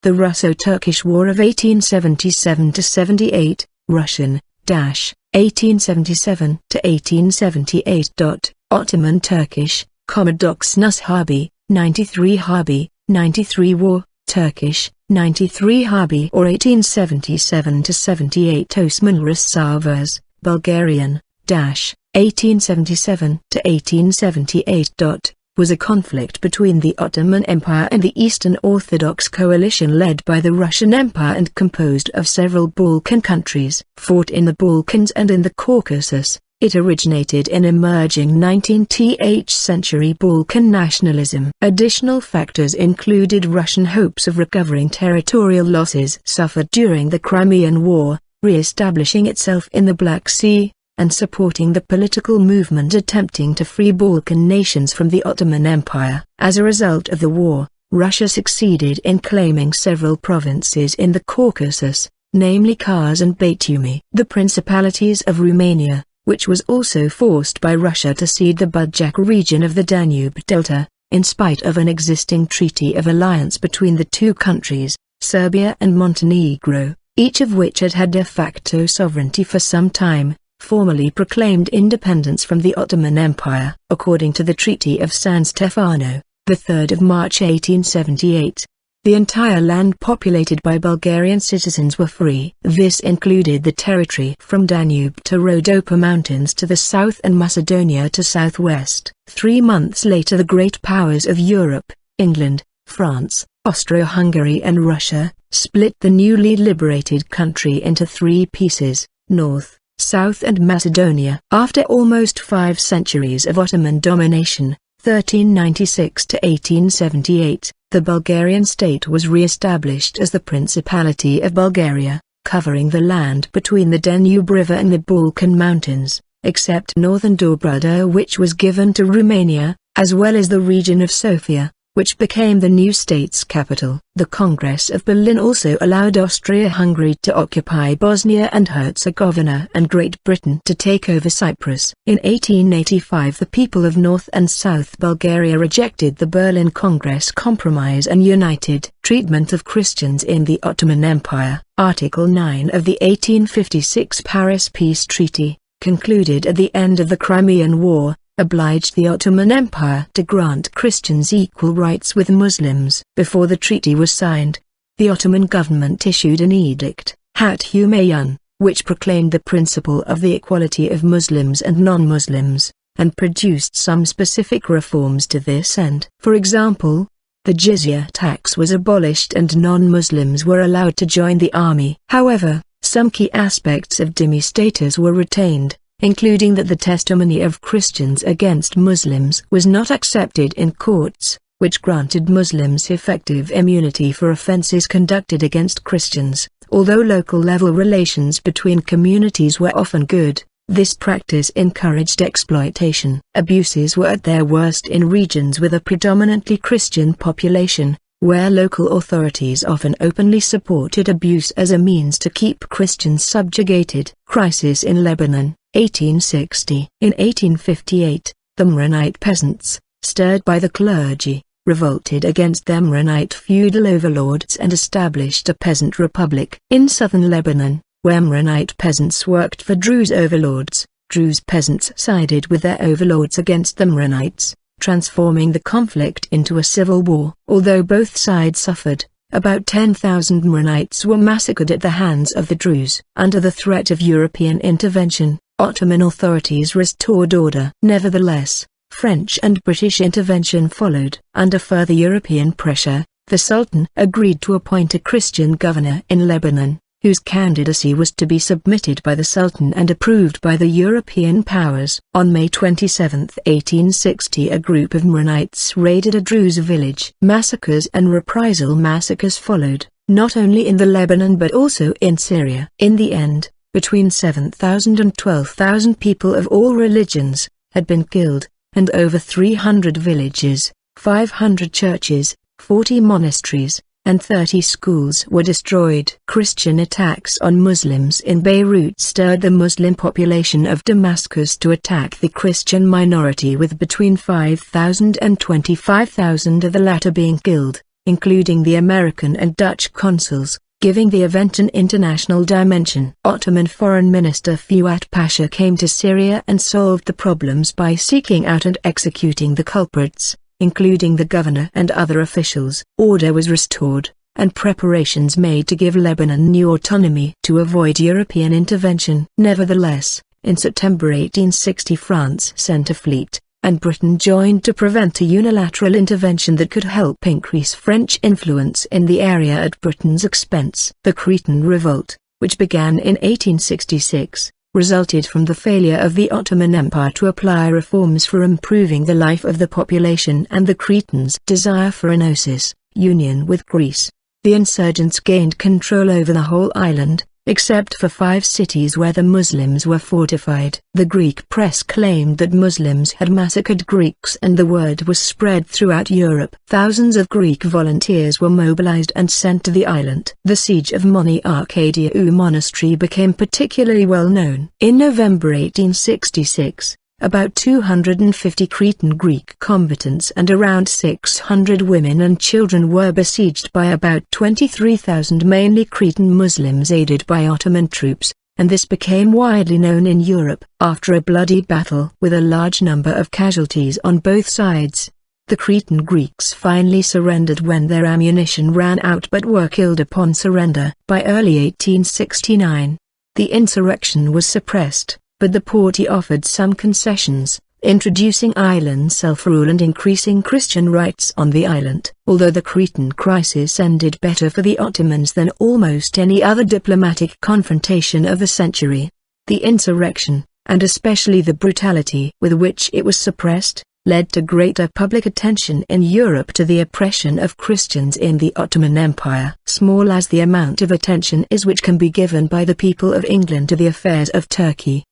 The Russo-Turkish War of 1877–78, Russian, 1877–1878. Ottoman Turkish, Doksan Üç Harbi, 93 Harbi, 93 War, Turkish, 93 Harbi or 1877–78. Osmanlı-Rus Savaşı, Bulgarian, 1877–1878. Was a conflict between the Ottoman Empire and the Eastern Orthodox coalition led by the Russian Empire and composed of several Balkan countries. Fought in the Balkans and in the Caucasus, it originated in emerging 19th century Balkan nationalism. Additional factors included Russian hopes of recovering territorial losses suffered during the Crimean War, re-establishing itself in the Black Sea, and supporting the political movement attempting to free Balkan nations from the Ottoman Empire. As a result of the war, Russia succeeded in claiming several provinces in the Caucasus, namely Kars and Batumi. The principalities of Romania, which was also forced by Russia to cede the Budjak region of the Danube Delta, in spite of an existing treaty of alliance between the two countries, Serbia and Montenegro, each of which had had de facto sovereignty for some time, formally proclaimed independence from the Ottoman Empire. According to the Treaty of San Stefano, 3 March 1878, the entire land populated by Bulgarian citizens were free. This included the territory from Danube to Rhodope Mountains to the south and Macedonia to southwest. 3 months later the great powers of Europe, England, France, Austria-Hungary and Russia, split the newly liberated country into 3 pieces, North, South and Macedonia. After almost 5 centuries of Ottoman domination, 1396 to 1878, the Bulgarian state was re-established as the Principality of Bulgaria, covering the land between the Danube River and the Balkan Mountains, except northern Dobrudja, which was given to Romania, as well as the region of Sofia, which became the new state's capital. The Congress of Berlin also allowed Austria-Hungary to occupy Bosnia and Herzegovina and Great Britain to take over Cyprus. In 1885 the people of North and South Bulgaria rejected the Berlin Congress Compromise and united treatment of Christians in the Ottoman Empire. Article 9 of the 1856 Paris Peace Treaty, concluded at the end of the Crimean War, obliged the Ottoman Empire to grant Christians equal rights with Muslims. Before the treaty was signed, the Ottoman government issued an edict, Hat Humayun, which proclaimed the principle of the equality of Muslims and non-Muslims, and produced some specific reforms to this end. For example, the jizya tax was abolished and non-Muslims were allowed to join the army. However, some key aspects of dhimmi status were retained, including that the testimony of Christians against Muslims was not accepted in courts, which granted Muslims effective immunity for offenses conducted against Christians. Although local-level relations between communities were often good, this practice encouraged exploitation. Abuses were at their worst in regions with a predominantly Christian population, where local authorities often openly supported abuse as a means to keep Christians subjugated. Crisis in Lebanon, 1860. In 1858, the Maronite peasants, stirred by the clergy, revolted against the Maronite feudal overlords and established a peasant republic. In southern Lebanon, where Maronite peasants worked for Druze overlords, Druze peasants sided with their overlords against the Maronites, transforming the conflict into a civil war. Although both sides suffered, about 10,000 Maronites were massacred at the hands of the Druze. Under the threat of European intervention, Ottoman authorities restored order. Nevertheless, French and British intervention followed. Under further European pressure, the Sultan agreed to appoint a Christian governor in Lebanon, whose candidacy was to be submitted by the Sultan and approved by the European powers. On May 27, 1860, a group of Maronites raided a Druze village. Massacres and reprisal massacres followed, not only in the Lebanon but also in Syria. In the end, between 7,000 and 12,000 people of all religions had been killed, and over 300 villages, 500 churches, 40 monasteries, and 30 schools were destroyed. Christian attacks on Muslims in Beirut stirred the Muslim population of Damascus to attack the Christian minority, with between 5,000 and 25,000 of the latter being killed. including the American and Dutch consuls, giving the event an international dimension. Ottoman Foreign Minister Fuat Pasha came to Syria and solved the problems by seeking out and executing the culprits, including the governor and other officials. Order was restored, and preparations made to give Lebanon new autonomy to avoid European intervention. Nevertheless, in September 1860 France sent a fleet, and Britain joined to prevent a unilateral intervention that could help increase French influence in the area at Britain's expense. The Cretan Revolt, which began in 1866, resulted from the failure of the Ottoman Empire to apply reforms for improving the life of the population and the Cretans' desire for enosis, union with Greece. The insurgents gained control over the whole island, except for 5 cities where the Muslims were fortified. The Greek press claimed that Muslims had massacred Greeks, and the word was spread throughout Europe. Thousands of Greek volunteers were mobilized and sent to the island. The siege of Moni Arkadiou Monastery became particularly well known. In November 1866, about 250 Cretan Greek combatants and around 600 women and children were besieged by about 23,000 mainly Cretan Muslims aided by Ottoman troops, and this became widely known in Europe. After a bloody battle with a large number of casualties on both sides, the Cretan Greeks finally surrendered when their ammunition ran out but were killed upon surrender. By early 1869, the insurrection was suppressed, but the party offered some concessions, introducing island self-rule and increasing Christian rights on the island. Although the Cretan crisis ended better for the Ottomans than almost any other diplomatic confrontation of the century, the insurrection, and especially the brutality with which it was suppressed, led to greater public attention in Europe to the oppression of Christians in the Ottoman Empire. Small as the amount of attention is which can be given by the people of England to the affairs of Turkey,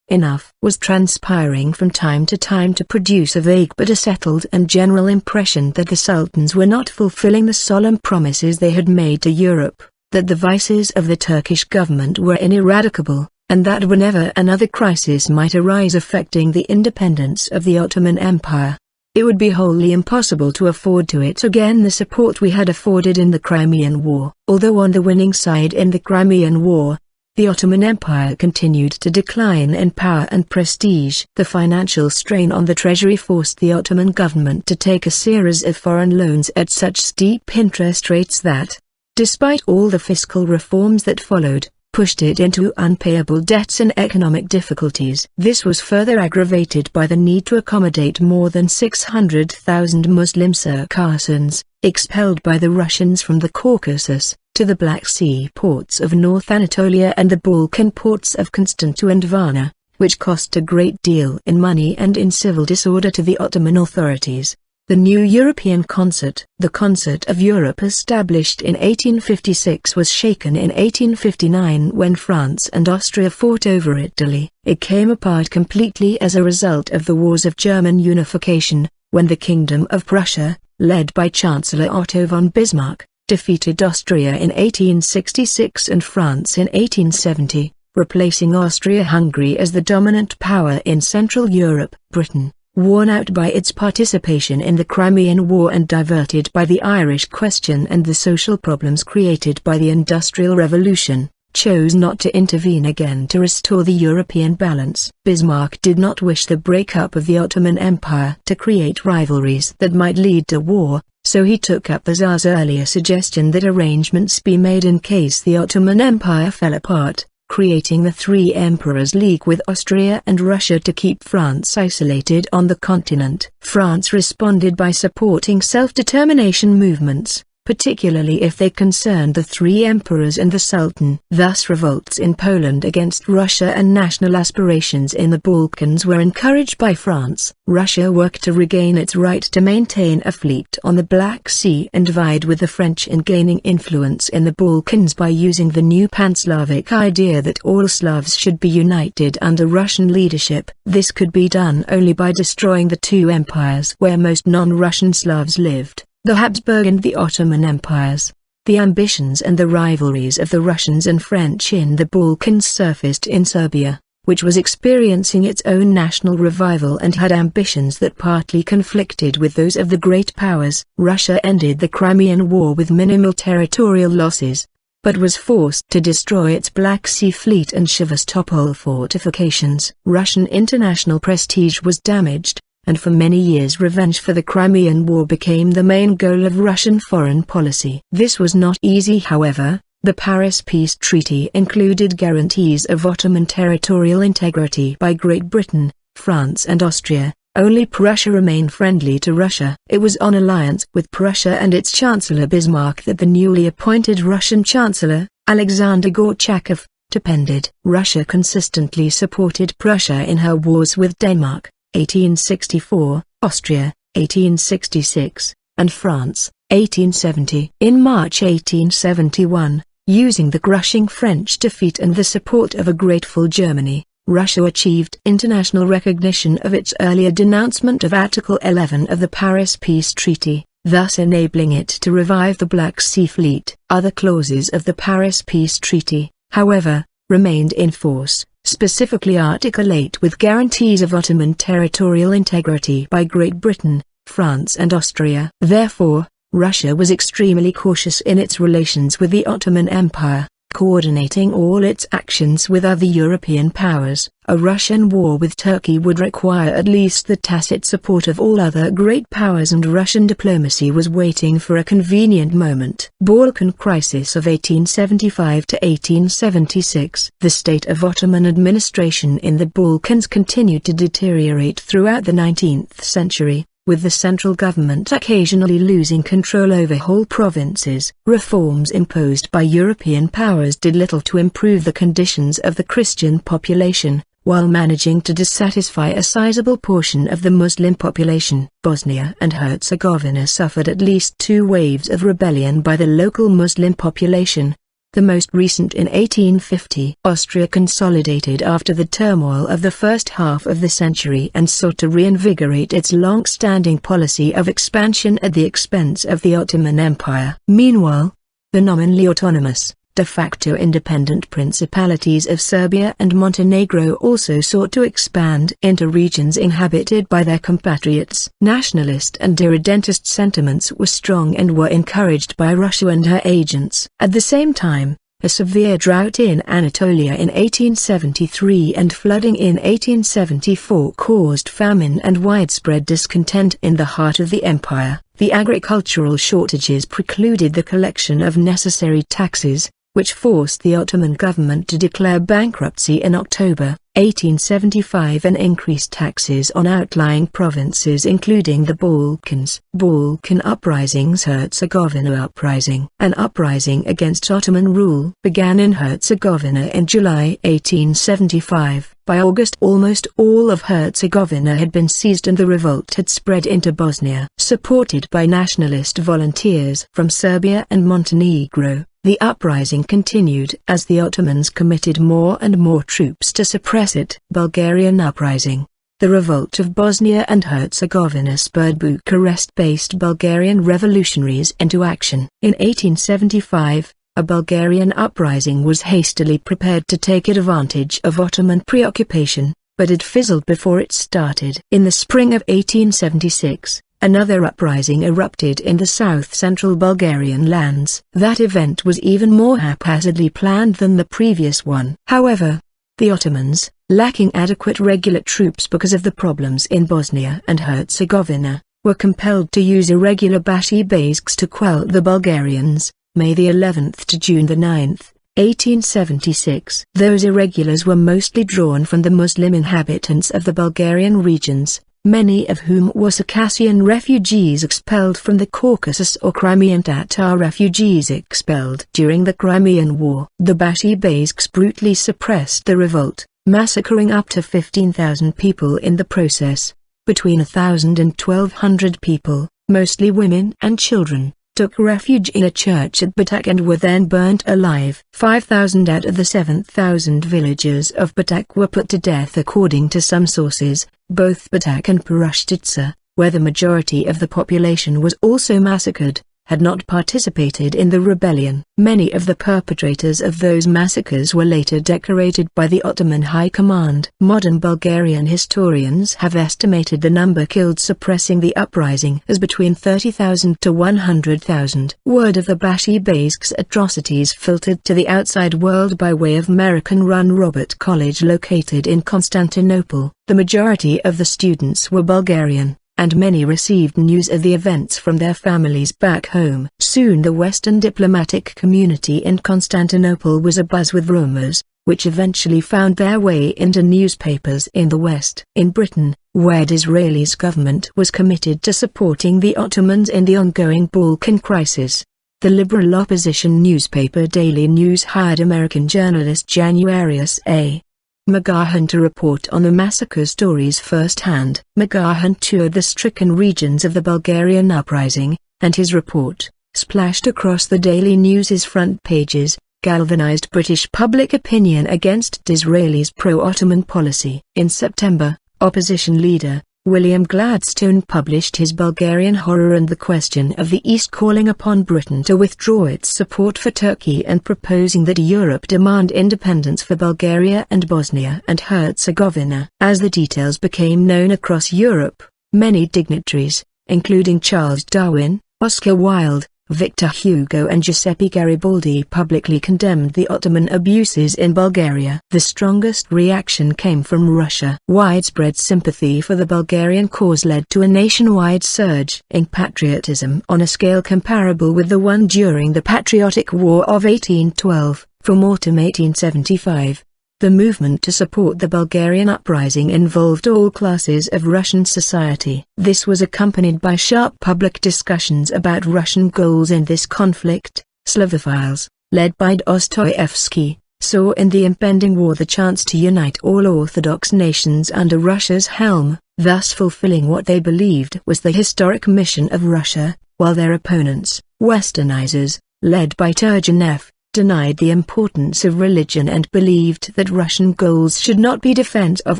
enough was transpiring from time to time to produce a vague but a settled and general impression that the sultans were not fulfilling the solemn promises they had made to Europe, that the vices of the Turkish government were ineradicable, and that whenever another crisis might arise affecting the independence of the Ottoman Empire, it would be wholly impossible to afford to it again the support we had afforded in the Crimean War. Although on the winning side in the Crimean War, the Ottoman Empire continued to decline in power and prestige. The financial strain on the treasury forced the Ottoman government to take a series of foreign loans at such steep interest rates that, despite all the fiscal reforms that followed, pushed it into unpayable debts and economic difficulties. This was further aggravated by the need to accommodate more than 600,000 Muslim Circassians, expelled by the Russians from the Caucasus, to the Black Sea ports of North Anatolia and the Balkan ports of Constantine and Varna, which cost a great deal in money and in civil disorder to the Ottoman authorities. The new European Concert, the Concert of Europe established in 1856, was shaken in 1859 when France and Austria fought over Italy. It came apart completely as a result of the wars of German unification, when the Kingdom of Prussia, led by Chancellor Otto von Bismarck, defeated Austria in 1866 and France in 1870, replacing Austria-Hungary as the dominant power in Central Europe. Britain, worn out by its participation in the Crimean War and diverted by the Irish question and the social problems created by the Industrial Revolution, chose not to intervene again to restore the European balance. Bismarck did not wish the breakup of the Ottoman Empire to create rivalries that might lead to war, so he took up the Tsar's earlier suggestion that arrangements be made in case the Ottoman Empire fell apart, creating the Three Emperors League with Austria and Russia to keep France isolated on the continent. France responded by supporting self-determination movements, particularly if they concerned the three emperors and the Sultan. Thus revolts in Poland against Russia and national aspirations in the Balkans were encouraged by France. Russia worked to regain its right to maintain a fleet on the Black Sea and vied with the French in gaining influence in the Balkans by using the new pan-Slavic idea that all Slavs should be united under Russian leadership. This could be done only by destroying the two empires where most non-Russian Slavs lived, the Habsburg and the Ottoman empires. The ambitions and the rivalries of the Russians and French in the Balkans surfaced in Serbia, which was experiencing its own national revival and had ambitions that partly conflicted with those of the great powers. Russia ended the Crimean War with minimal territorial losses, but was forced to destroy its Black Sea fleet and Sevastopol fortifications. Russian international prestige was damaged, and for many years revenge for the Crimean War became the main goal of Russian foreign policy. This was not easy, however. The Paris Peace Treaty included guarantees of Ottoman territorial integrity by Great Britain, France and Austria. Only Prussia remained friendly to Russia. It was on alliance with Prussia and its Chancellor Bismarck that the newly appointed Russian Chancellor, Alexander Gorchakov, depended. Russia consistently supported Prussia in her wars with Denmark, 1864, Austria, 1866, and France, 1870. In March 1871, using the crushing French defeat and the support of a grateful Germany, Russia achieved international recognition of its earlier denouncement of Article 11 of the Paris Peace Treaty, thus enabling it to revive the Black Sea Fleet. Other clauses of the Paris Peace Treaty, however, remained in force, specifically Article 8 with guarantees of Ottoman territorial integrity by Great Britain, France and Austria. Therefore, Russia was extremely cautious in its relations with the Ottoman Empire, coordinating all its actions with other European powers. A Russian war with Turkey would require at least the tacit support of all other great powers, and Russian diplomacy was waiting for a convenient moment. Balkan crisis of 1875 to 1876. The state of Ottoman administration in the Balkans continued to deteriorate throughout the 19th century, with the central government occasionally losing control over whole provinces. Reforms imposed by European powers did little to improve the conditions of the Christian population, while managing to dissatisfy a sizable portion of the Muslim population. Bosnia and Herzegovina suffered at least 2 waves of rebellion by the local Muslim population, the most recent in 1850. Austria consolidated after the turmoil of the first half of the century and sought to reinvigorate its long-standing policy of expansion at the expense of the Ottoman Empire. Meanwhile, the nominally autonomous, de facto independent principalities of Serbia and Montenegro also sought to expand into regions inhabited by their compatriots. Nationalist and irredentist sentiments were strong and were encouraged by Russia and her agents. At the same time, a severe drought in Anatolia in 1873 and flooding in 1874 caused famine and widespread discontent in the heart of the empire. The agricultural shortages precluded the collection of necessary taxes, which forced the Ottoman government to declare bankruptcy in October 1875 and increase taxes on outlying provinces including the Balkans. Balkan uprisings. Herzegovina uprising. An uprising against Ottoman rule began in Herzegovina in July 1875. By August almost all of Herzegovina had been seized and the revolt had spread into Bosnia. Supported by nationalist volunteers from Serbia and Montenegro, the uprising continued as the Ottomans committed more and more troops to suppress it. Bulgarian uprising. The revolt of Bosnia and Herzegovina spurred Bucharest-based Bulgarian revolutionaries into action. In 1875, a Bulgarian uprising was hastily prepared to take advantage of Ottoman preoccupation, but it fizzled before it started. In the spring of 1876, another uprising erupted in the south-central Bulgarian lands. That event was even more haphazardly planned than the previous one. However, the Ottomans, lacking adequate regular troops because of the problems in Bosnia and Herzegovina, were compelled to use irregular Bashi Basques to quell the Bulgarians. May the 11th to June the 9th, 1876. Those irregulars were mostly drawn from the Muslim inhabitants of the Bulgarian regions, many of whom were Circassian refugees expelled from the Caucasus or Crimean Tatar refugees expelled during the Crimean War. The Bashi Basques brutally suppressed the revolt, massacring up to 15,000 people in the process. Between 1,000 and 1,200 people, mostly women and children, took refuge in a church at Budjak and were then burnt alive. 5,000 out of the 7,000 villagers of Budjak were put to death according to some sources. Both Budjak and Perushtica, where the majority of the population was also massacred. had not participated in the rebellion. Many of the perpetrators of those massacres were later decorated by the Ottoman High Command. Modern Bulgarian historians have estimated the number killed suppressing the uprising as between 30,000 to 100,000. Word of the Bashi Bask's atrocities filtered to the outside world by way of American-run Robert College located in Constantinople. The majority of the students were Bulgarian, and many received news of the events from their families back home. Soon the Western diplomatic community in Constantinople was abuzz with rumors, which eventually found their way into newspapers in the West. In Britain, where Disraeli's government was committed to supporting the Ottomans in the ongoing Balkan crisis, the liberal opposition newspaper Daily News hired American journalist Januarius A. McGahan to report on the massacre stories firsthand. McGahan toured the stricken regions of the Bulgarian uprising, and his report, splashed across the Daily News's front pages, galvanized British public opinion against Disraeli's pro-Ottoman policy. In September, opposition leader William Gladstone published his Bulgarian Horror and the Question of the East, calling upon Britain to withdraw its support for Turkey and proposing that Europe demand independence for Bulgaria and Bosnia and Herzegovina. As the details became known across Europe, many dignitaries, including Charles Darwin, Oscar Wilde, Victor Hugo and Giuseppe Garibaldi, publicly condemned the Ottoman abuses in Bulgaria. The strongest reaction came from Russia. Widespread sympathy for the Bulgarian cause led to a nationwide surge in patriotism on a scale comparable with the one during the Patriotic War of 1812, from autumn 1875. The movement to support the Bulgarian uprising involved all classes of Russian society. This was accompanied by sharp public discussions about Russian goals in this conflict. Slavophiles, led by Dostoevsky, saw in the impending war the chance to unite all Orthodox nations under Russia's helm, thus fulfilling what they believed was the historic mission of Russia, while their opponents, Westernizers, led by Turgenev, denied the importance of religion and believed that Russian goals should not be defense of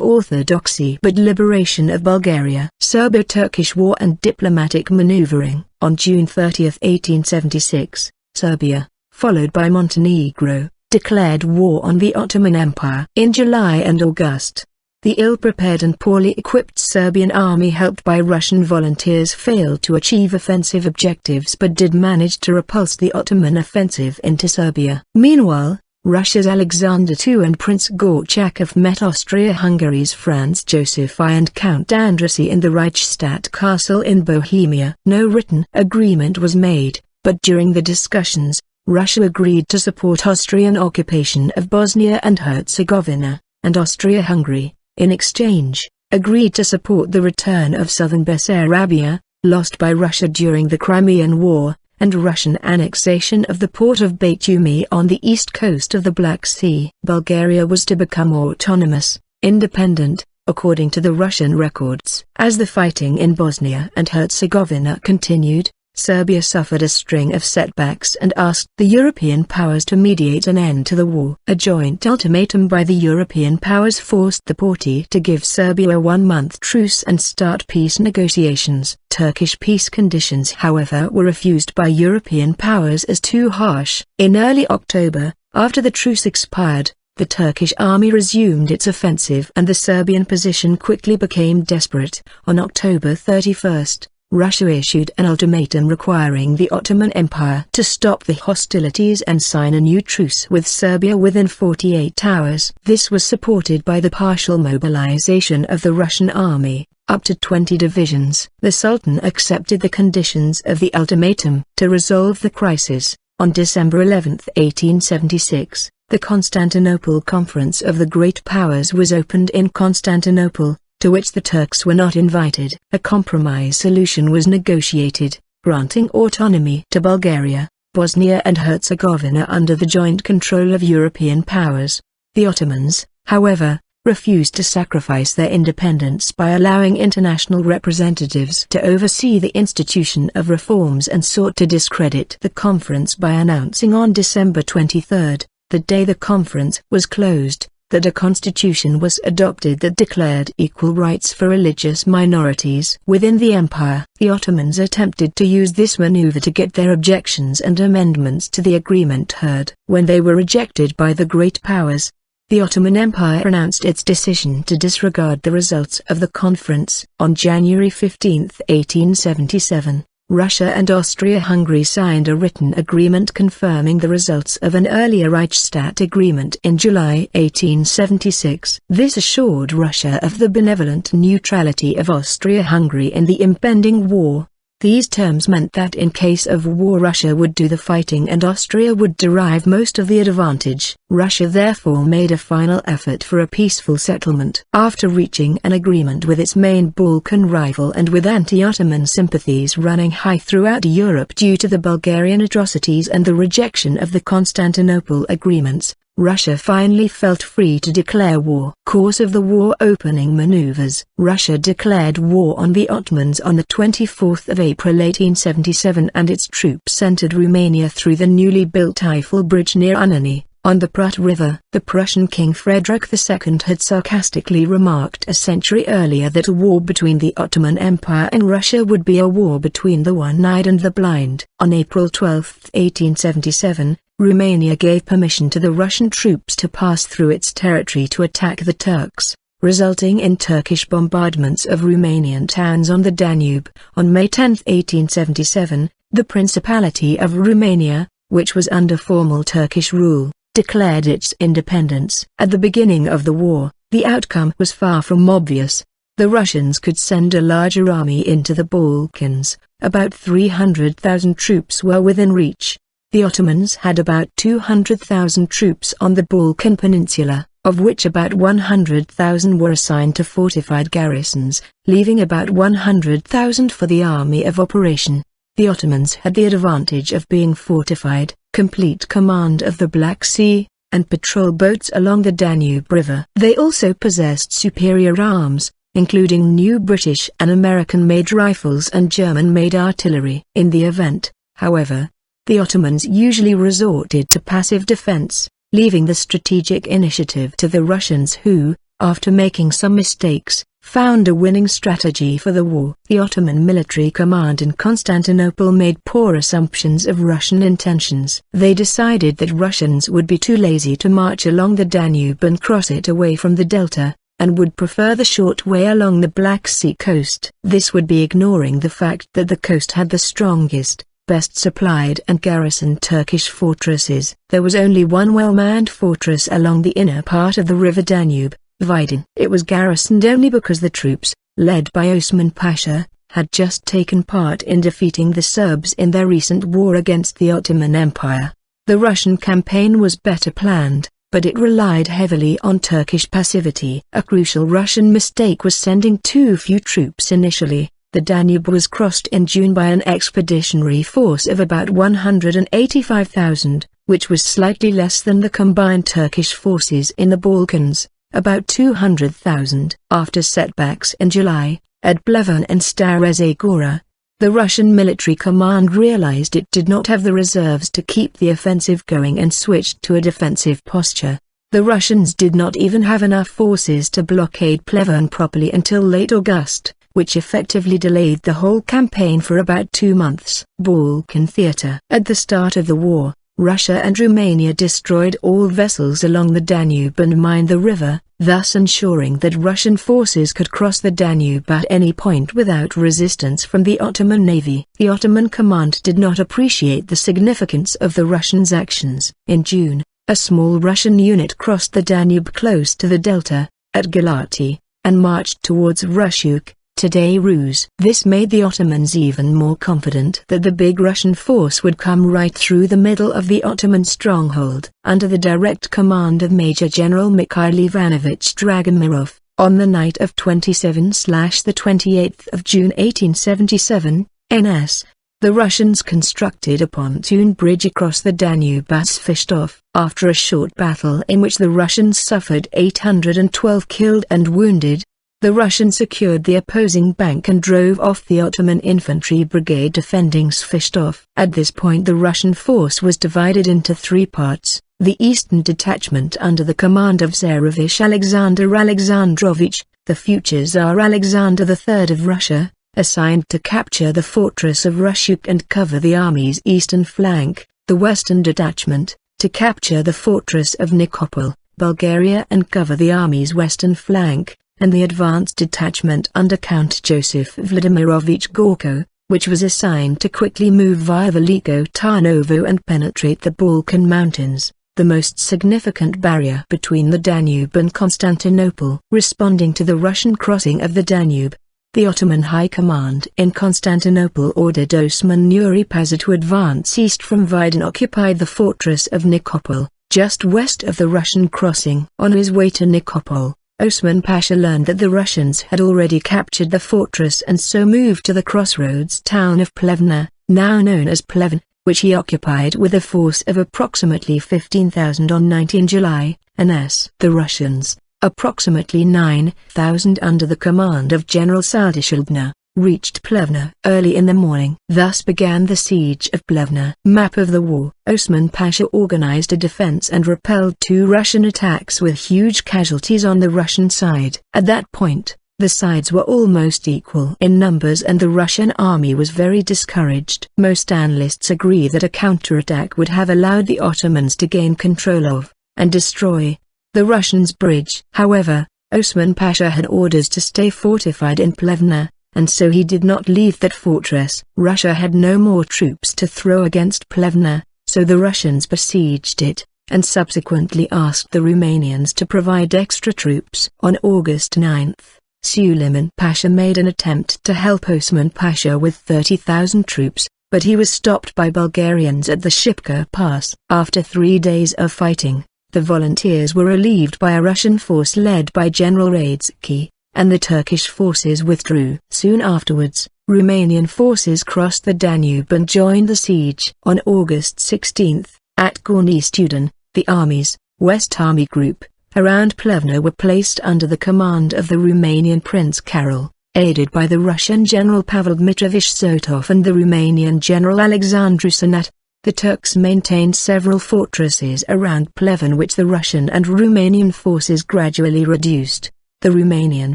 orthodoxy but liberation of Bulgaria. Serbo-Turkish War and diplomatic maneuvering. On June 30, 1876, Serbia, followed by Montenegro, declared war on the Ottoman Empire. In July and August, the ill-prepared and poorly equipped Serbian army helped by Russian volunteers failed to achieve offensive objectives but did manage to repulse the Ottoman offensive into Serbia. Meanwhile, Russia's Alexander II and Prince Gorchakov met Austria-Hungary's Franz Joseph I and Count Andressy in the Reichstadt Castle in Bohemia. No written agreement was made, but during the discussions, Russia agreed to support Austrian occupation of Bosnia and Herzegovina, and Austria-Hungary, in exchange, agreed to support the return of southern Bessarabia, lost by Russia during the Crimean War, and Russian annexation of the port of Batumi on the east coast of the Black Sea. Bulgaria was to become autonomous, independent, according to the Russian records. As the fighting in Bosnia and Herzegovina continued, Serbia suffered a string of setbacks and asked the European powers to mediate an end to the war. A joint ultimatum by the European powers forced the Porte to give Serbia a 1-month truce and start peace negotiations. Turkish peace conditions, however, were refused by European powers as too harsh. In early October, after the truce expired, the Turkish army resumed its offensive and the Serbian position quickly became desperate. On October 31st, Russia issued an ultimatum requiring the Ottoman Empire to stop the hostilities and sign a new truce with Serbia within 48 hours. This was supported by the partial mobilization of the Russian army, up to 20 divisions. The Sultan accepted the conditions of the ultimatum. To resolve the crisis, on December 11, 1876, the Constantinople Conference of the Great Powers was opened in Constantinople, to which the Turks were not invited. A compromise solution was negotiated, granting autonomy to Bulgaria, Bosnia and Herzegovina under the joint control of European powers. The Ottomans, however, refused to sacrifice their independence by allowing international representatives to oversee the institution of reforms and sought to discredit the conference by announcing on December 23, the day the conference was closed, that a constitution was adopted that declared equal rights for religious minorities within the empire. The Ottomans attempted to use this maneuver to get their objections and amendments to the agreement heard. When they were rejected by the great powers, the Ottoman Empire announced its decision to disregard the results of the conference. On January 15, 1877, Russia and Austria-Hungary signed a written agreement confirming the results of an earlier Reichsstadt agreement in July 1876. This assured Russia of the benevolent neutrality of Austria-Hungary in the impending war. These terms meant that in case of war Russia would do the fighting and Austria would derive most of the advantage. Russia therefore made a final effort for a peaceful settlement. After reaching an agreement with its main Balkan rival and with anti-Ottoman sympathies running high throughout Europe due to the Bulgarian atrocities and the rejection of the Constantinople agreements, Russia finally felt free to declare war. Course of the war: opening maneuvers. Russia declared war on the Ottomans on the 24th of April 1877 and its troops entered Romania through the newly built Eiffel Bridge near Anagni, on the Prut River. The Prussian King Frederick II had sarcastically remarked a century earlier that a war between the Ottoman Empire and Russia would be a war between the one-eyed and the blind. On April 12, 1877, Romania gave permission to the Russian troops to pass through its territory to attack the Turks, resulting in Turkish bombardments of Romanian towns on the Danube. On May 10, 1877, the Principality of Romania, which was under formal Turkish rule, declared its independence. At the beginning of the war, the outcome was far from obvious. The Russians could send a larger army into the Balkans. About 300,000 troops were within reach. The Ottomans had about 200,000 troops on the Balkan Peninsula, of which about 100,000 were assigned to fortified garrisons, leaving about 100,000 for the army of operation. The Ottomans had the advantage of being fortified, complete command of the Black Sea, and patrol boats along the Danube River. They also possessed superior arms, including new British and American-made rifles and German-made artillery. In the event, however, the Ottomans usually resorted to passive defense, leaving the strategic initiative to the Russians who, after making some mistakes, found a winning strategy for the war. The Ottoman military command in Constantinople made poor assumptions of Russian intentions. They decided that Russians would be too lazy to march along the Danube and cross it away from the delta, and would prefer the short way along the Black Sea coast. This would be ignoring the fact that the coast had the strongest, best supplied and garrisoned Turkish fortresses. There was only one well-manned fortress along the inner part of the river Danube, Vidin. It was garrisoned only because the troops, led by Osman Pasha, had just taken part in defeating the Serbs in their recent war against the Ottoman Empire. The Russian campaign was better planned, but it relied heavily on Turkish passivity. A crucial Russian mistake was sending too few troops initially. The Danube was crossed in June by an expeditionary force of about 185,000, which was slightly less than the combined Turkish forces in the Balkans, about 200,000. After setbacks in July, at Pleven and Stara Zagora, the Russian military command realized it did not have the reserves to keep the offensive going and switched to a defensive posture. The Russians did not even have enough forces to blockade Pleven properly until late August, which effectively delayed the whole campaign for about 2 months. Balkan theater. At the start of the war, Russia and Romania destroyed all vessels along the Danube and mined the river, thus ensuring that Russian forces could cross the Danube at any point without resistance from the Ottoman navy. The Ottoman command did not appreciate the significance of the Russians' actions. In June, a small Russian unit crossed the Danube close to the delta, at Galati, and marched towards Russuk, today Rus. This made the Ottomans even more confident that the big Russian force would come right through the middle of the Ottoman stronghold. Under the direct command of Major General Mikhail Ivanovich Dragomirov, on the night of 27/28 of June 1877, NS, the Russians constructed a pontoon bridge across the Danube at Svistov. After a short battle in which the Russians suffered 812 killed and wounded, the Russians secured the opposing bank and drove off the Ottoman infantry brigade defending Svistov. At this point the Russian force was divided into 3 parts. The Eastern Detachment under the command of Tsarevich Alexander Alexandrovich, the future Tsar Alexander III of Russia, assigned to capture the fortress of Rushuk and cover the army's eastern flank, the Western Detachment, to capture the fortress of Nikopol, Bulgaria and cover the army's western flank, and the Advanced Detachment under Count Joseph Vladimirovich Gorko, which was assigned to quickly move via Veliko Tarnovo and penetrate the Balkan Mountains, the most significant barrier between the Danube and Constantinople. Responding to the Russian crossing of the Danube, the Ottoman High Command in Constantinople ordered Osman Nuri Pasha to advance east from Vida and occupy the fortress of Nikopol, just west of the Russian crossing. On his way to Nikopol, Osman Pasha learned that the Russians had already captured the fortress and so moved to the crossroads town of Plevna, now known as Pleven, which he occupied with a force of approximately 15,000 on 19 July, and the Russians, approximately 9,000 under the command of General Saldashildna, reached Plevna early in the morning. Thus began the siege of Plevna. Map of the war. Osman Pasha organized a defense and repelled 2 Russian attacks with huge casualties on the Russian side. At that point, the sides were almost equal in numbers and the Russian army was very discouraged. Most analysts agree that a counterattack would have allowed the Ottomans to gain control of, and destroy, the Russians' bridge. However, Osman Pasha had orders to stay fortified in Plevna, and so he did not leave that fortress. Russia had no more troops to throw against Plevna, so the Russians besieged it, and subsequently asked the Romanians to provide extra troops. On August 9, Suleiman Pasha made an attempt to help Osman Pasha with 30,000 troops, but he was stopped by Bulgarians at the Shipka Pass. After 3 days of fighting, the volunteers were relieved by a Russian force led by General Radzki, and the Turkish forces withdrew. Soon afterwards, Romanian forces crossed the Danube and joined the siege. On August 16, at Gorny Student, the army's West Army Group, around Plevna were placed under the command of the Romanian Prince Carol, aided by the Russian General Pavel Dmitrovich Sotov and the Romanian General Alexandru Sanat. The Turks maintained several fortresses around Pleven which the Russian and Romanian forces gradually reduced. The Romanian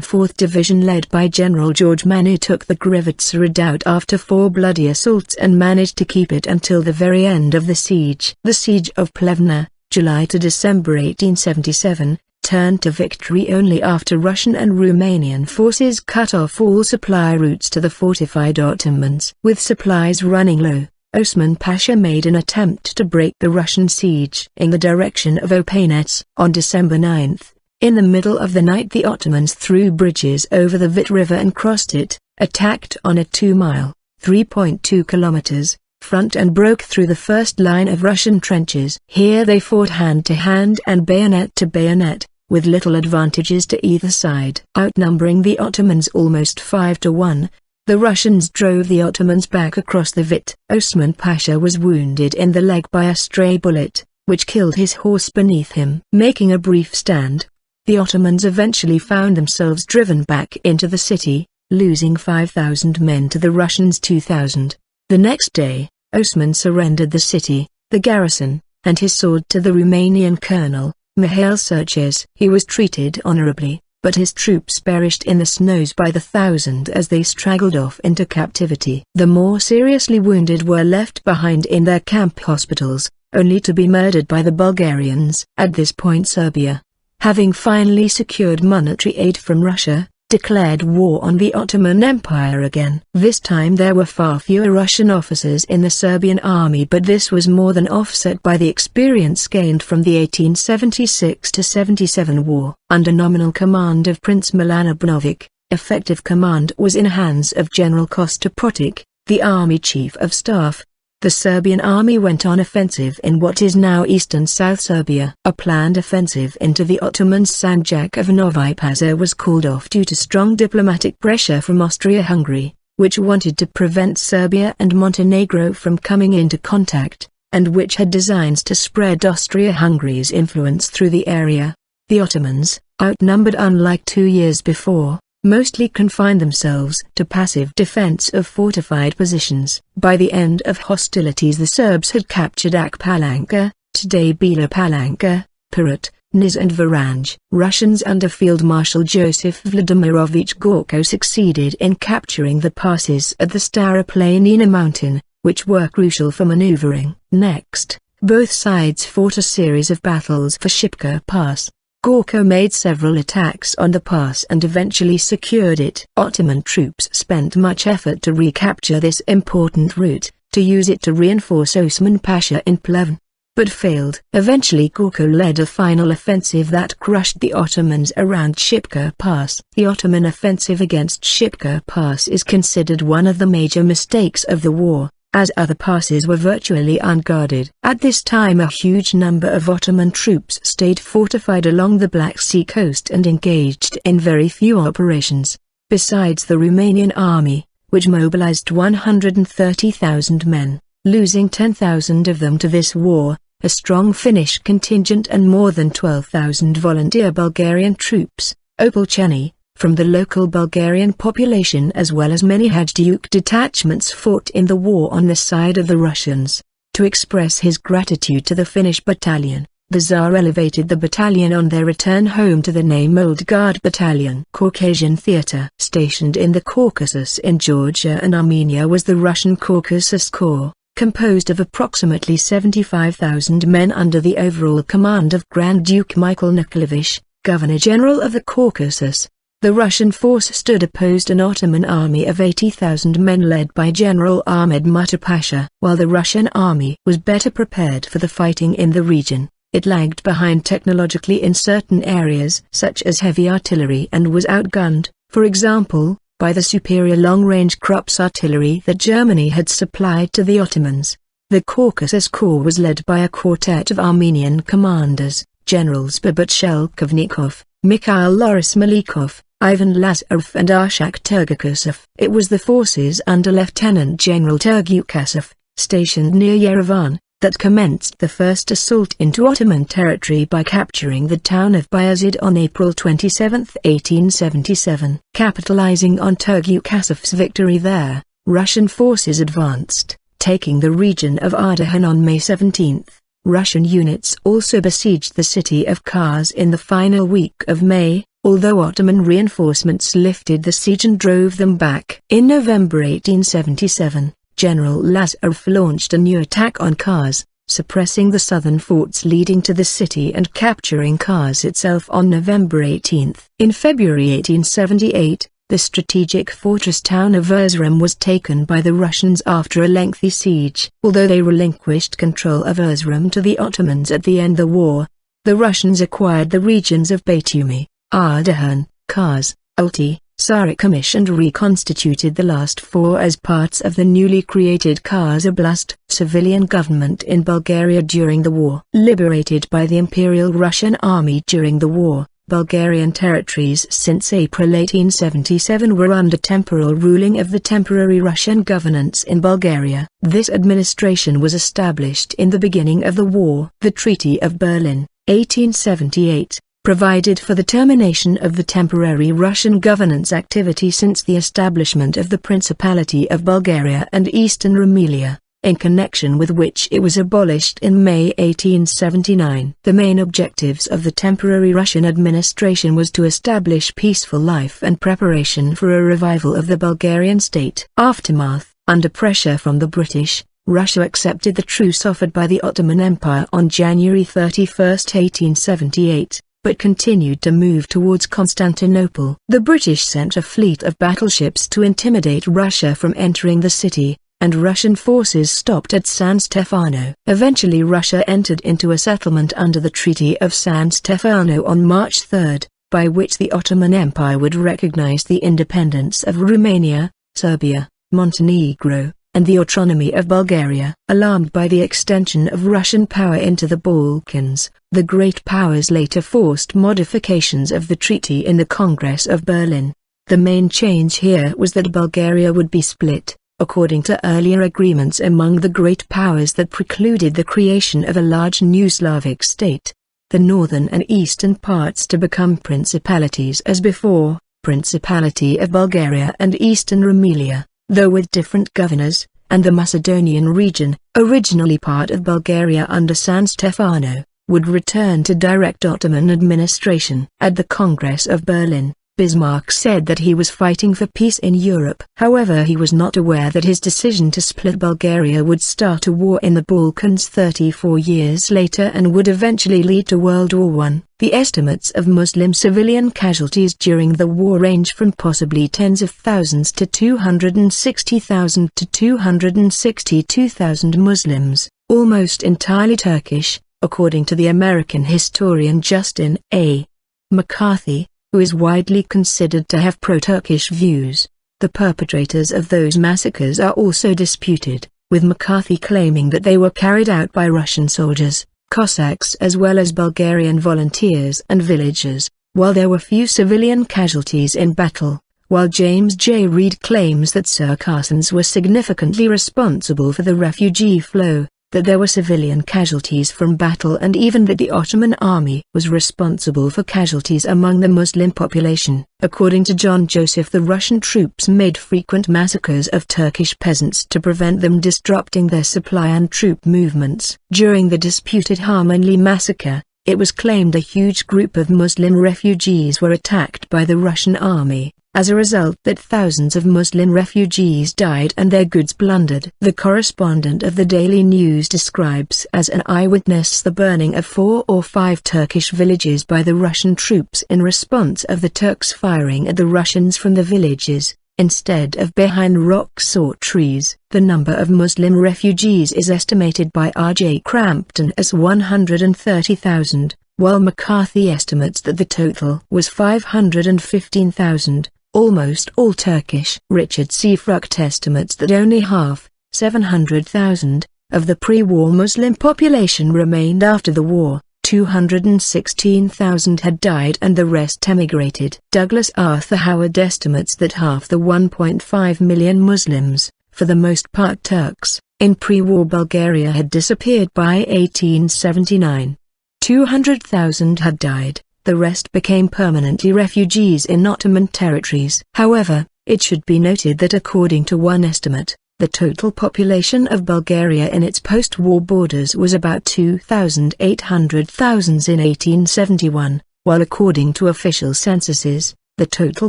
4th Division led by General George Manu took the Grivitsa redoubt after 4 bloody assaults and managed to keep it until the very end of the siege. The siege of Plevna, July to December 1877, turned to victory only after Russian and Romanian forces cut off all supply routes to the fortified Ottomans. With supplies running low, Osman Pasha made an attempt to break the Russian siege in the direction of Opanets. On December 9, in the middle of the night the Ottomans threw bridges over the Vit River and crossed it, attacked on a 2-mile (3.2 kilometers) front and broke through the first line of Russian trenches. Here they fought hand to hand and bayonet to bayonet, with little advantages to either side. Outnumbering the Ottomans almost 5 to 1, the Russians drove the Ottomans back across the Vit. Osman Pasha was wounded in the leg by a stray bullet, which killed his horse beneath him. Making a brief stand, the Ottomans eventually found themselves driven back into the city, losing 5,000 men to the Russians' 2,000. The next day, Osman surrendered the city, the garrison, and his sword to the Romanian colonel, Mihail Surches. He was treated honorably, but his troops perished in the snows by the thousand as they straggled off into captivity. The more seriously wounded were left behind in their camp hospitals, only to be murdered by the Bulgarians. At this point Serbia, having finally secured monetary aid from Russia, declared war on the Ottoman Empire again. This time there were far fewer Russian officers in the Serbian army, but this was more than offset by the experience gained from the 1876-77 war. Under nominal command of Prince Milan Obrenović, effective command was in hands of General Kosta Protic, the army chief of staff. The Serbian army went on offensive in what is now eastern South Serbia. A planned offensive into the Ottoman Sanjak of Novi Pazar was called off due to strong diplomatic pressure from Austria-Hungary, which wanted to prevent Serbia and Montenegro from coming into contact, and which had designs to spread Austria-Hungary's influence through the area. The Ottomans, outnumbered unlike 2 years before, mostly confined themselves to passive defense of fortified positions. By the end of hostilities the Serbs had captured Akpalanka, today Bela Palanka, Pirot, Niz and Varanj. Russians under Field Marshal Joseph Vladimirovich Gorko succeeded in capturing the passes at the Staroplanina mountain, which were crucial for maneuvering. Next, both sides fought a series of battles for Shipka Pass. Gorko made several attacks on the pass and eventually secured it. Ottoman troops spent much effort to recapture this important route, to use it to reinforce Osman Pasha in Pleven, but failed. Eventually Gorko led a final offensive that crushed the Ottomans around Shipka Pass. The Ottoman offensive against Shipka Pass is considered one of the major mistakes of the war, as other passes were virtually unguarded. At this time a huge number of Ottoman troops stayed fortified along the Black Sea coast and engaged in very few operations, besides the Romanian army, which mobilized 130,000 men, losing 10,000 of them to this war, a strong Finnish contingent and more than 12,000 volunteer Bulgarian troops, Opolcheni, from the local Bulgarian population as well as many Hajduk detachments fought in the war on the side of the Russians. To express his gratitude to the Finnish battalion, the Tsar elevated the battalion on their return home to the name Old Guard Battalion. Caucasian Theatre. Stationed in the Caucasus in Georgia and Armenia was the Russian Caucasus Corps, composed of approximately 75,000 men under the overall command of Grand Duke Michael Nikolaevich, Governor-General of the Caucasus. The Russian force stood opposed an Ottoman army of 80,000 men led by General Ahmed Mutter Pasha. While the Russian army was better prepared for the fighting in the region, it lagged behind technologically in certain areas such as heavy artillery and was outgunned, for example, by the superior long-range Krups artillery that Germany had supplied to the Ottomans. The Caucasus Corps was led by a quartet of Armenian commanders, Generals Babut Shelkovnikov, Mikhail Loris Malikov, Ivan Lazarov and Arshak Turgakasov. It was the forces under Lieutenant General Turgukasov, stationed near Yerevan, that commenced the first assault into Ottoman territory by capturing the town of Bayazid on April 27, 1877. Capitalizing on Turgukasov's victory there, Russian forces advanced, taking the region of Ardahan on May 17. Russian units also besieged the city of Kars in the final week of May, although Ottoman reinforcements lifted the siege and drove them back. In November 1877, General Lazarov launched a new attack on Kars, suppressing the southern forts leading to the city and capturing Kars itself on November 18. In February 1878, the strategic fortress town of Erzurum was taken by the Russians after a lengthy siege. Although they relinquished control of Erzurum to the Ottomans at the end of the war, the Russians acquired the regions of Batumi, Ardahan, Kars, Ulti, Sarıkamış and reconstituted the last four as parts of the newly created Kars Oblast. Civilian government in Bulgaria during the war. Liberated by the Imperial Russian Army during the war, Bulgarian territories since April 1877 were under temporal ruling of the temporary Russian governance in Bulgaria. This administration was established in the beginning of the war. The Treaty of Berlin, 1878, provided for the termination of the temporary Russian governance activity since the establishment of the Principality of Bulgaria and Eastern Rumelia, in connection with which it was abolished in May 1879. The main objectives of the temporary Russian administration was to establish peaceful life and preparation for a revival of the Bulgarian state. Aftermath. Under pressure from the British, Russia accepted the truce offered by the Ottoman Empire on January 31, 1878. But continued to move towards Constantinople. The British sent a fleet of battleships to intimidate Russia from entering the city, and Russian forces stopped at San Stefano. Eventually Russia entered into a settlement under the Treaty of San Stefano on March 3, by which the Ottoman Empire would recognize the independence of Romania, Serbia, Montenegro, and the autonomy of Bulgaria. Alarmed by the extension of Russian power into the Balkans, the great powers later forced modifications of the treaty in the Congress of Berlin. The main change here was that Bulgaria would be split, according to earlier agreements among the great powers that precluded the creation of a large new Slavic state. The northern and eastern parts to become principalities as before, Principality of Bulgaria and Eastern Rumelia, though with different governors, and the Macedonian region, originally part of Bulgaria under San Stefano, would return to direct Ottoman administration. At the Congress of Berlin, Bismarck said that he was fighting for peace in Europe. However, he was not aware that his decision to split Bulgaria would start a war in the Balkans 34 years later and would eventually lead to World War I. The estimates of Muslim civilian casualties during the war range from possibly tens of thousands to 260,000 to 262,000 Muslims, almost entirely Turkish, according to the American historian Justin A. McCarthy, who is widely considered to have pro-Turkish views. The perpetrators of those massacres are also disputed, with McCarthy claiming that they were carried out by Russian soldiers, Cossacks as well as Bulgarian volunteers and villagers, while there were few civilian casualties in battle, while James J. Reed claims that Circassians were significantly responsible for the refugee flow, that there were civilian casualties from battle and even that the Ottoman army was responsible for casualties among the Muslim population. According to John Joseph, the Russian troops made frequent massacres of Turkish peasants to prevent them disrupting their supply and troop movements. During the disputed Harmanli massacre, it was claimed a huge group of Muslim refugees were attacked by the Russian army, as a result that thousands of Muslim refugees died and their goods plundered. The correspondent of the Daily News describes as an eyewitness the burning of 4 or 5 Turkish villages by the Russian troops in response of the Turks firing at the Russians from the villages, instead of behind rocks or trees. The number of Muslim refugees is estimated by R.J. Crampton as 130,000, while McCarthy estimates that the total was 515,000. Almost all Turkish. Richard C. Frucht estimates that only half, 700,000, of the pre-war Muslim population remained after the war. 216,000 had died and the rest emigrated. Douglas Arthur Howard estimates that half the 1.5 million Muslims, for the most part Turks, in pre-war Bulgaria had disappeared by 1879. 200,000 had died. The rest became permanently refugees in Ottoman territories. However, it should be noted that according to one estimate, the total population of Bulgaria in its post-war borders was about 2,800,000 in 1871, while according to official censuses, the total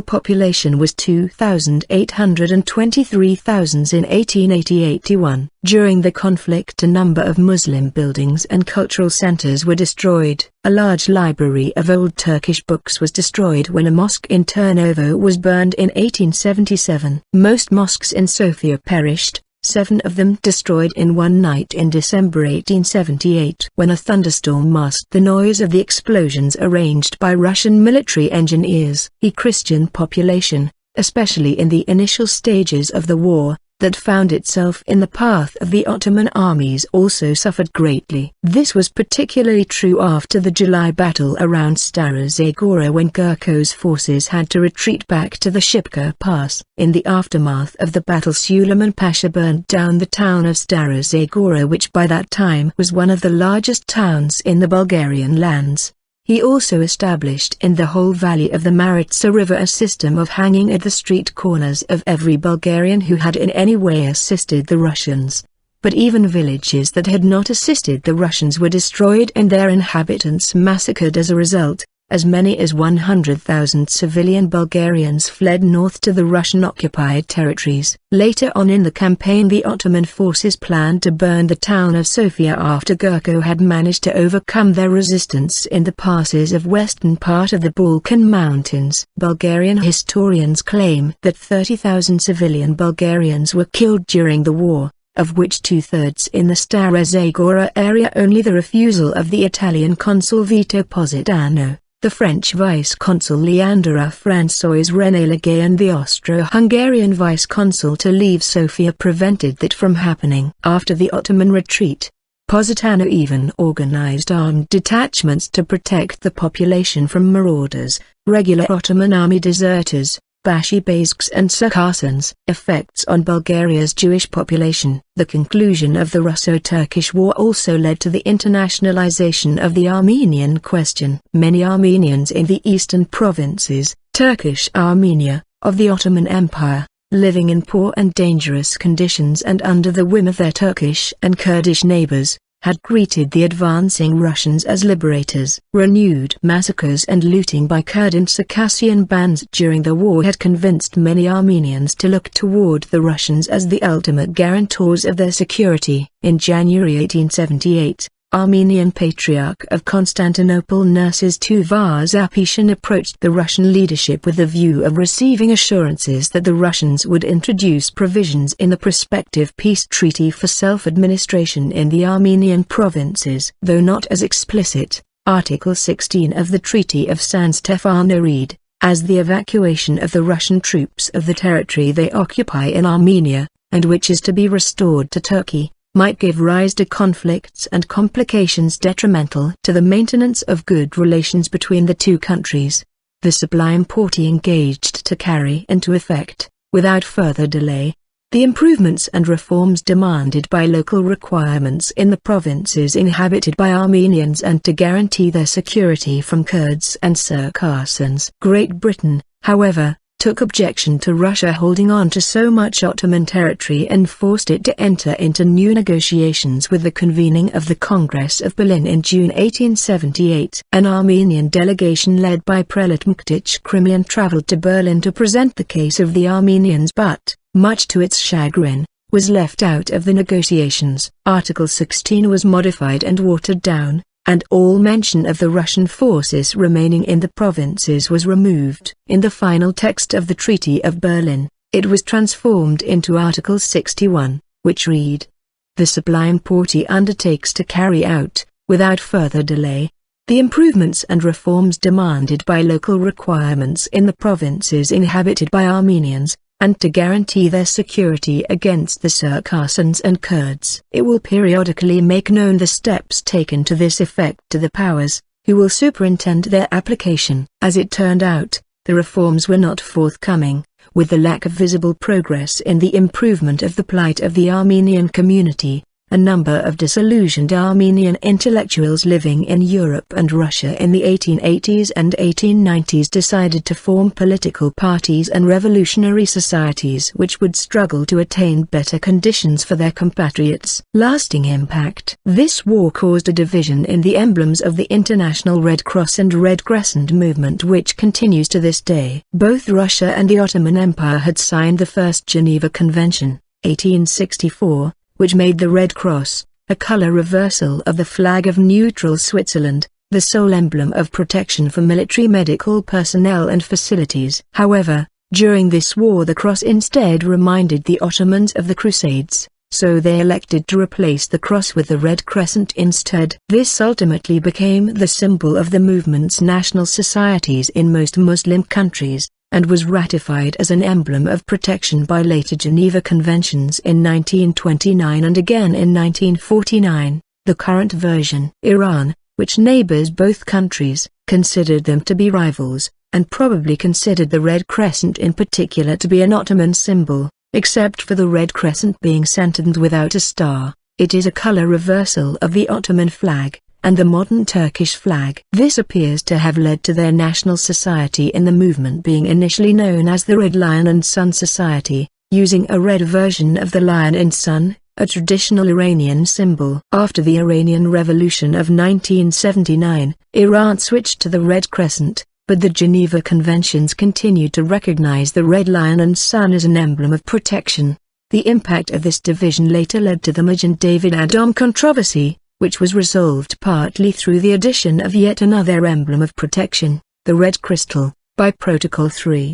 population was 2,823,000 in 1880-81. During the conflict, a number of Muslim buildings and cultural centers were destroyed. A large library of old Turkish books was destroyed when a mosque in Turnovo was burned in 1877. Most mosques in Sofia perished, 7 of them destroyed in one night in December 1878. When a thunderstorm masked the noise of the explosions arranged by Russian military engineers, the Christian population, especially in the initial stages of the war, that found itself in the path of the Ottoman armies also suffered greatly. This was particularly true after the July battle around Stara Zagora, when Gurko's forces had to retreat back to the Shipka Pass. In the aftermath of the battle, Suleiman Pasha burned down the town of Stara Zagora, which by that time was one of the largest towns in the Bulgarian lands. He also established in the whole valley of the Maritsa River a system of hanging at the street corners of every Bulgarian who had in any way assisted the Russians. But even villages that had not assisted the Russians were destroyed and their inhabitants massacred as a result. As many as 100,000 civilian Bulgarians fled north to the Russian-occupied territories. Later on in the campaign, the Ottoman forces planned to burn the town of Sofia after Gurko had managed to overcome their resistance in the passes of western part of the Balkan Mountains. Bulgarian historians claim that 30,000 civilian Bulgarians were killed during the war, of which 2/3 in the Stara Zagora area. Only the refusal of the Italian consul Vito Positano, the French vice-consul Leandra François René Legay and the Austro-Hungarian vice-consul to leave Sofia prevented that from happening. After the Ottoman retreat, Positano even organized armed detachments to protect the population from marauders, regular Ottoman army deserters, Bashibasks and Circassians. Effects on Bulgaria's Jewish population. The conclusion of the Russo-Turkish War also led to the internationalization of the Armenian question. Many Armenians in the eastern provinces, Turkish Armenia, of the Ottoman Empire, living in poor and dangerous conditions and under the whim of their Turkish and Kurdish neighbors, had greeted the advancing Russians as liberators. Renewed massacres and looting by Kurd and Circassian bands during the war had convinced many Armenians to look toward the Russians as the ultimate guarantors of their security. In January 1878, Armenian Patriarch of Constantinople Nurses II Vazapetian approached the Russian leadership with the view of receiving assurances that the Russians would introduce provisions in the prospective peace treaty for self-administration in the Armenian provinces. Though not as explicit, Article 16 of the Treaty of San Stefano read, as the evacuation of the Russian troops of the territory they occupy in Armenia, and which is to be restored to Turkey, might give rise to conflicts and complications detrimental to the maintenance of good relations between the two countries. The Sublime Porte engaged to carry into effect, without further delay, the improvements and reforms demanded by local requirements in the provinces inhabited by Armenians and to guarantee their security from Kurds and Circassians. Great Britain, however, took objection to Russia holding on to so much Ottoman territory and forced it to enter into new negotiations with the convening of the Congress of Berlin in June 1878. An Armenian delegation led by Prelate Mkhtich Crimean traveled to Berlin to present the case of the Armenians but, much to its chagrin, was left out of the negotiations. Article 16 was modified and watered down, and all mention of the Russian forces remaining in the provinces was removed. In the final text of the Treaty of Berlin, it was transformed into Article 61, which read, "The Sublime Porte undertakes to carry out, without further delay, the improvements and reforms demanded by local requirements in the provinces inhabited by Armenians, and to guarantee their security against the Circassians and Kurds. It will periodically make known the steps taken to this effect to the powers, who will superintend their application." As it turned out, the reforms were not forthcoming, with the lack of visible progress in the improvement of the plight of the Armenian community. A number of disillusioned Armenian intellectuals living in Europe and Russia in the 1880s and 1890s decided to form political parties and revolutionary societies which would struggle to attain better conditions for their compatriots. Lasting impact. This war caused a division in the emblems of the International Red Cross and Red Crescent movement which continues to this day. Both Russia and the Ottoman Empire had signed the First Geneva Convention, 1864, which made the Red Cross, a color reversal of the flag of neutral Switzerland, the sole emblem of protection for military medical personnel and facilities. However, during this war the cross instead reminded the Ottomans of the Crusades, so they elected to replace the cross with the Red Crescent instead. This ultimately became the symbol of the movement's national societies in most Muslim countries, and was ratified as an emblem of protection by later Geneva Conventions in 1929 and again in 1949. The current version, Iran, which neighbors both countries, considered them to be rivals, and probably considered the Red Crescent in particular to be an Ottoman symbol, except for the Red Crescent being centered without a star. It is a color reversal of the Ottoman flag and the modern Turkish flag. This appears to have led to their national society in the movement being initially known as the Red Lion and Sun Society, using a red version of the lion and sun, a traditional Iranian symbol. After the Iranian Revolution of 1979, Iran switched to the Red Crescent, but the Geneva Conventions continued to recognize the Red Lion and Sun as an emblem of protection. The impact of this division later led to the Magen David Adom controversy, which was resolved partly through the addition of yet another emblem of protection, the red crystal, by Protocol 3.